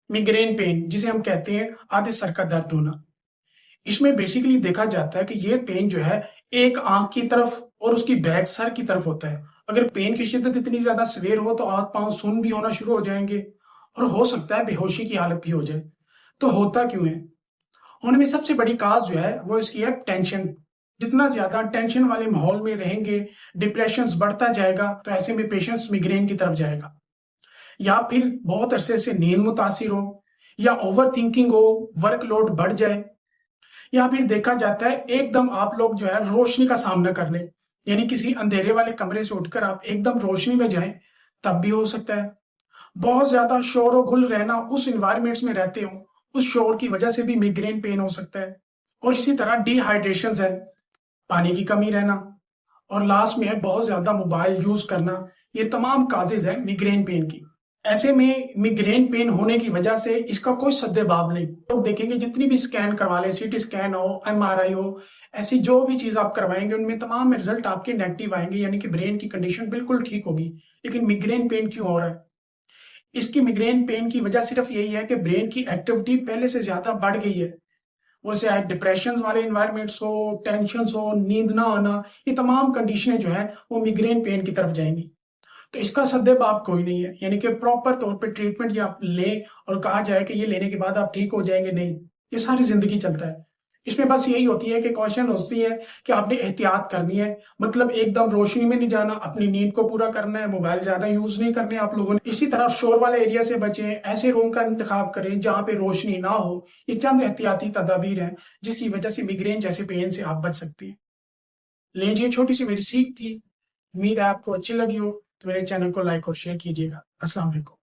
Migraine pen जिसे हम कहते हैं आधे सर का दर्द होना। इसमें बेसिकली देखा जाता है कि ये पेन जो है एक आंख की तरफ और उसकी बैक सर की तरफ होता है। अगर पेन की शिद्दत इतनी ज्यादा सवेर हो तो आंख पांव सुन्न भी होना शुरू हो जाएंगे और हो सकता है बेहोशी की हालत भी हो जाए। तो होता क्यों है? उनमें सबसे बड़ी काज जो है वो इसकी है टेंशन। जितना ज्यादा टेंशन वाले माहौल में रहेंगे, डिप्रेशन बढ़ता जाएगा, तो ऐसे में पेशेंट्स मिग्रेन की तरफ जाएगा। या फिर बहुत अरसे से नींद मुतासिर हो, या ओवर थिंकिंग हो, वर्कलोड बढ़ जाए, या फिर देखा जाता है एकदम आप लोग जो है रोशनी का सामना कर लें, यानी किसी अंधेरे वाले कमरे से उठकर आप एकदम रोशनी में जाएं, तब भी हो सकता है। बहुत ज्यादा शोर और गुल रहना, उस इन्वायरमेंट्स में रहते हो, उस शोर की वजह से भी मिग्रेन पेन हो सकता है। और इसी तरह डिहाइड्रेशन है, पानी की कमी रहना, और लास्ट में है बहुत ज्यादा मोबाइल यूज करना। ये तमाम काजेज है मिग्रेन पेन की। ऐसे में मिग्रेन पेन होने की वजह से इसका कोई सद्देबाब नहीं। तो देखेंगे जितनी भी स्कैन करवा लें, सीटी स्कैन हो, एमआरआई हो, ऐसी जो भी चीज आप करवाएंगे उनमें तमाम रिजल्ट आपके नेगेटिव आएंगे, यानी कि ब्रेन की कंडीशन बिल्कुल ठीक होगी। लेकिन मिग्रेन पेन क्यों हो रहा है? इसकी मिग्रेन पेन की वजह सिर्फ यही है कि ब्रेन की एक्टिविटी पहले से ज्यादा बढ़ गई है। वो चाहे डिप्रेशन वाले इन्वायरमेंट्स हो, टेंशन हो, नींद ना आना, ये तमाम कंडीशनें जो है वो मिग्रेन पेन की तरफ जाएंगी। तो इसका सद्देबाब कोई नहीं है, यानी कि प्रॉपर तौर पे ट्रीटमेंट या आप लें और कहा जाए कि ये लेने के बाद आप ठीक हो जाएंगे, नहीं। ये सारी जिंदगी चलता है। इसमें बस यही होती है कि कॉशन होती है कि आपने एहतियात करनी है, मतलब एकदम रोशनी में नहीं जाना, अपनी नींद को पूरा करना है, मोबाइल ज्यादा यूज नहीं करने आप लोगों ने। इसी तरह शोर वाले एरिया से बचें, ऐसे रूम का इंतखाब करें जहां पे रोशनी ना हो। ये चंद एहतियाती तदाबीर हैं जिसकी वजह से मिग्रेन जैसे पेन से आप बच सकते हैं। लीजिए, छोटी सी मेरी सीख थी, उम्मीद है आपको अच्छी लगी हो। तो मेरे चैनल को लाइक और शेयर कीजिएगा। अस्सलाम वालेकुम।